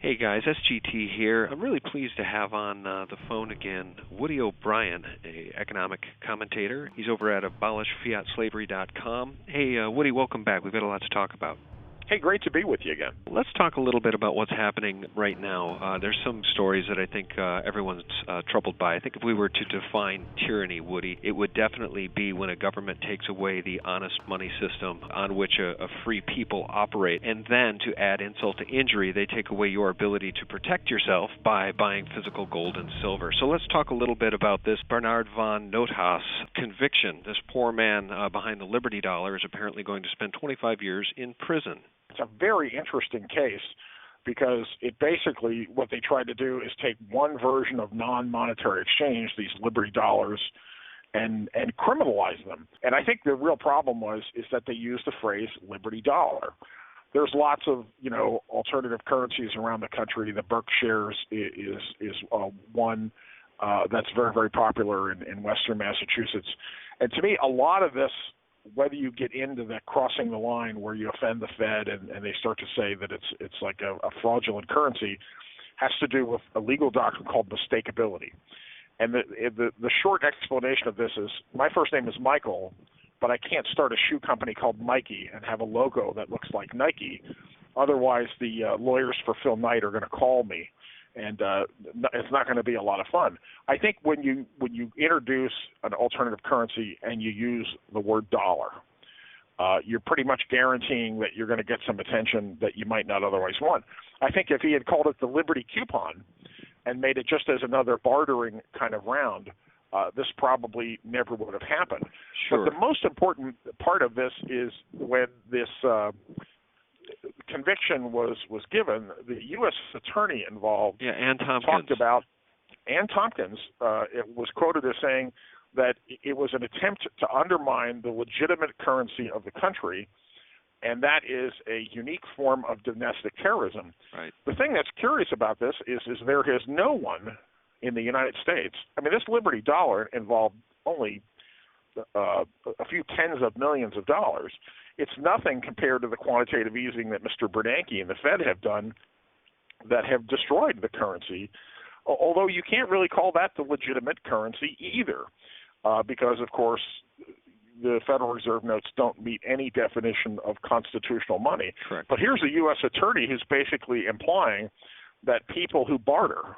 Hey guys, SGT here. I'm really pleased to have on the phone again Woody O'Brien, a economic commentator. He's over at abolishfiatslavery.com. Hey Woody, welcome back. We've got a lot to talk about. Hey, great to be with you again. Let's talk a little bit about what's happening right now. There's some stories that I think everyone's troubled by. I think if we were to define tyranny, Woody, it would definitely be when a government takes away the honest money system on which a free people operate. And then, to add insult to injury, they take away your ability to protect yourself by buying physical gold and silver. So let's talk a little bit about this Bernard von Noothaus conviction. This poor man behind the Liberty Dollar is apparently going to spend 25 years in prison. It's a very interesting case because it basically, what they tried to do is take one version of non-monetary exchange, these Liberty Dollars, and criminalize them. And I think the real problem is that they used the phrase Liberty Dollar. There's lots of, alternative currencies around the country. The Berkshires is one that's very, very popular in Western Massachusetts. And to me, a lot of this, whether you get into that crossing the line where you offend the Fed and they start to say that it's like a fraudulent currency, has to do with a legal doctrine called mistakeability. And the short explanation of this is, my first name is Michael, but I can't start a shoe company called Mikey and have a logo that looks like Nike. Otherwise, the lawyers for Phil Knight are going to call me, and it's not going to be a lot of fun. I think when you introduce an alternative currency and you use the word dollar, you're pretty much guaranteeing that you're going to get some attention that you might not otherwise want. I think if he had called it the Liberty Coupon and made it just as another bartering kind of round, this probably never would have happened. Sure. But the most important part of this is when this conviction was given, the U.S. attorney involved talked about, Ann Tompkins, it was quoted as saying that it was an attempt to undermine the legitimate currency of the country, and that is a unique form of domestic terrorism. Right. The thing that's curious about this is there is no one in the United States. I mean, this Liberty Dollar involved only a few tens of millions of dollars. It's nothing compared to the quantitative easing that Mr. Bernanke and the Fed have done that have destroyed the currency, although you can't really call that the legitimate currency either, because, of course, the Federal Reserve notes don't meet any definition of constitutional money. Correct. But here's a U.S. attorney who's basically implying that people who barter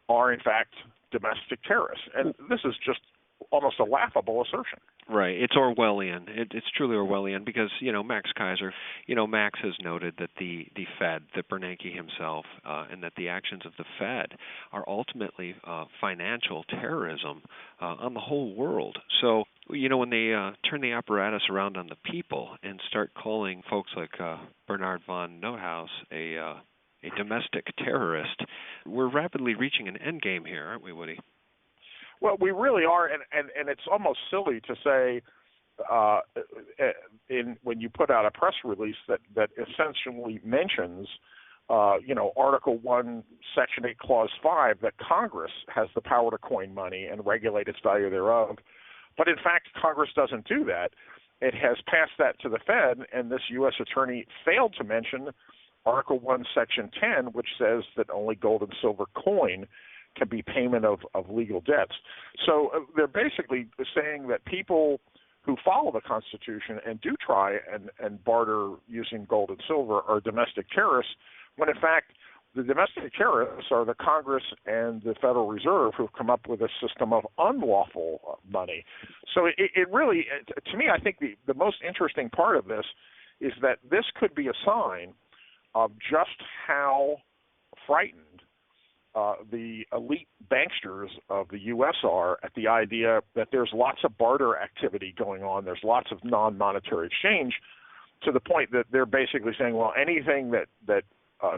are, in fact, domestic terrorists. And this is just almost a laughable assertion. Right. It's Orwellian. It's truly Orwellian because, Max Kaiser, Max has noted that the Fed, that Bernanke himself, and that the actions of the Fed are ultimately financial terrorism on the whole world. So, when they turn the apparatus around on the people and start calling folks like Bernard von Noothaus a domestic terrorist, we're rapidly reaching an endgame here, aren't we, Woody? Well, we really are, and it's almost silly to say when you put out a press release that essentially mentions, Article 1, Section 8, Clause 5, that Congress has the power to coin money and regulate its value thereof. But, in fact, Congress doesn't do that. It has passed that to the Fed, and this U.S. attorney failed to mention Article 1, Section 10, which says that only gold and silver coin can be payment of legal debts. So they're basically saying that people who follow the Constitution and do try and barter using gold and silver are domestic terrorists, when in fact the domestic terrorists are the Congress and the Federal Reserve who've come up with a system of unlawful money. So it really, to me, I think the most interesting part of this is that this could be a sign of just how frightened the elite banksters of the U.S. are at the idea that there's lots of barter activity going on, there's lots of non-monetary exchange, to the point that they're basically saying, well, anything that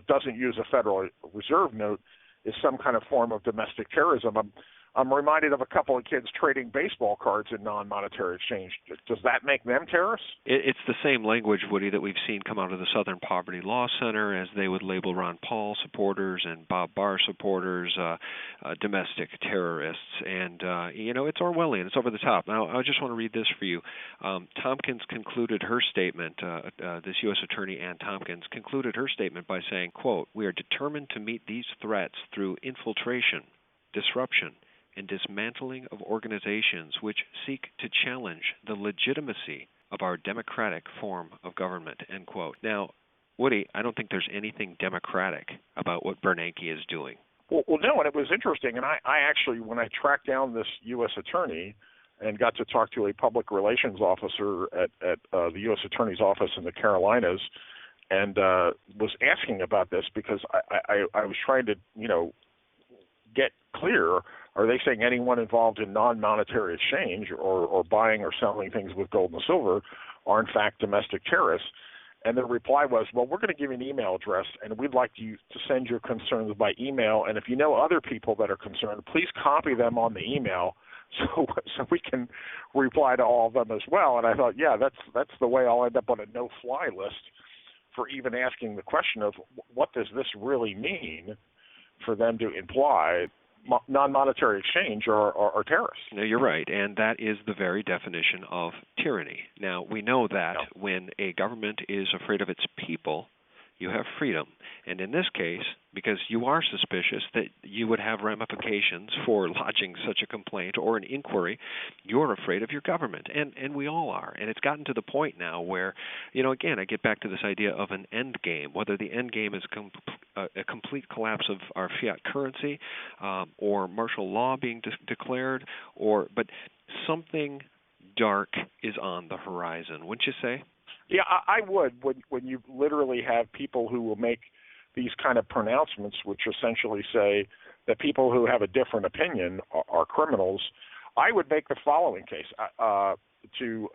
doesn't use a Federal Reserve note is some kind of form of domestic terrorism. I'm reminded of a couple of kids trading baseball cards in non-monetary exchange. Does that make them terrorists? It's the same language, Woody, that we've seen come out of the Southern Poverty Law Center, as they would label Ron Paul supporters and Bob Barr supporters domestic terrorists. And, it's Orwellian. It's over the top. Now, I just want to read this for you. Tompkins concluded her statement, this U.S. Attorney Ann Tompkins concluded her statement by saying, quote, "We are determined to meet these threats through infiltration, disruption, and dismantling of organizations which seek to challenge the legitimacy of our democratic form of government," end quote. Now, Woody, I don't think there's anything democratic about what Bernanke is doing. Well, no, and it was interesting. And I actually, when I tracked down this U.S. attorney and got to talk to a public relations officer at the U.S. Attorney's Office in the Carolinas, and was asking about this because I was trying to, get clear. Are they saying anyone involved in non-monetary exchange or buying or selling things with gold and silver are in fact domestic terrorists? And the reply was, well, we're going to give you an email address, and we'd like you to send your concerns by email. And if you know other people that are concerned, please copy them on the email so we can reply to all of them as well. And I thought, yeah, that's the way I'll end up on a no-fly list for even asking the question of what does this really mean for them to imply non-monetary exchange are terrorists. No, you're right, and that is the very definition of tyranny. Now, we know that when a government is afraid of its people, you have freedom. And in this case, because you are suspicious that you would have ramifications for lodging such a complaint or an inquiry, you're afraid of your government. And we all are. And it's gotten to the point now where, again, I get back to this idea of an end game, whether the end game is a complete collapse of our fiat currency or martial law being declared, but something dark is on the horizon, wouldn't you say? Yeah, I would. When you literally have people who will make these kind of pronouncements, which essentially say that people who have a different opinion are criminals, I would make the following case to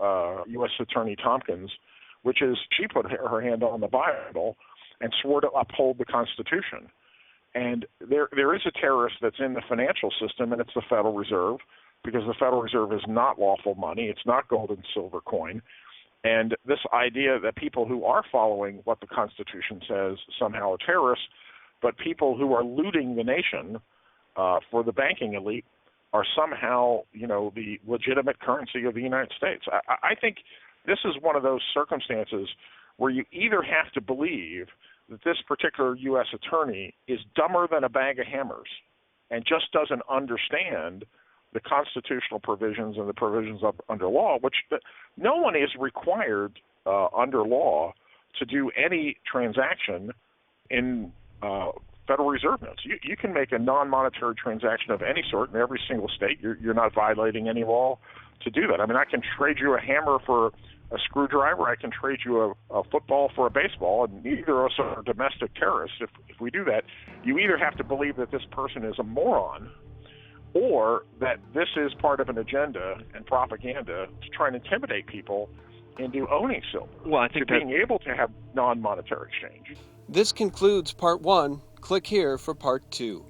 U.S. Attorney Tompkins, which is she put her hand on the Bible and swore to uphold the Constitution. And there is a terrorist that's in the financial system, and it's the Federal Reserve, because the Federal Reserve is not lawful money. It's not gold and silver coin. And this idea that people who are following what the Constitution says somehow are terrorists, but people who are looting the nation for the banking elite are somehow, the legitimate currency of the United States. I think this is one of those circumstances where you either have to believe that this particular U.S. attorney is dumber than a bag of hammers and just doesn't understand the constitutional provisions and the provisions under law, which no one is required under law to do any transaction in Federal Reserve notes. You can make a non-monetary transaction of any sort in every single state. You're not violating any law to do that. I mean, I can trade you a hammer for a screwdriver. I can trade you a football for a baseball, and neither of us are domestic terrorists. If we do that, you either have to believe that this person is a moron or that this is part of an agenda and propaganda to try and intimidate people into owning silver. Well, I think being able to have non-monetary exchange. This concludes Part 1. Click here for Part 2.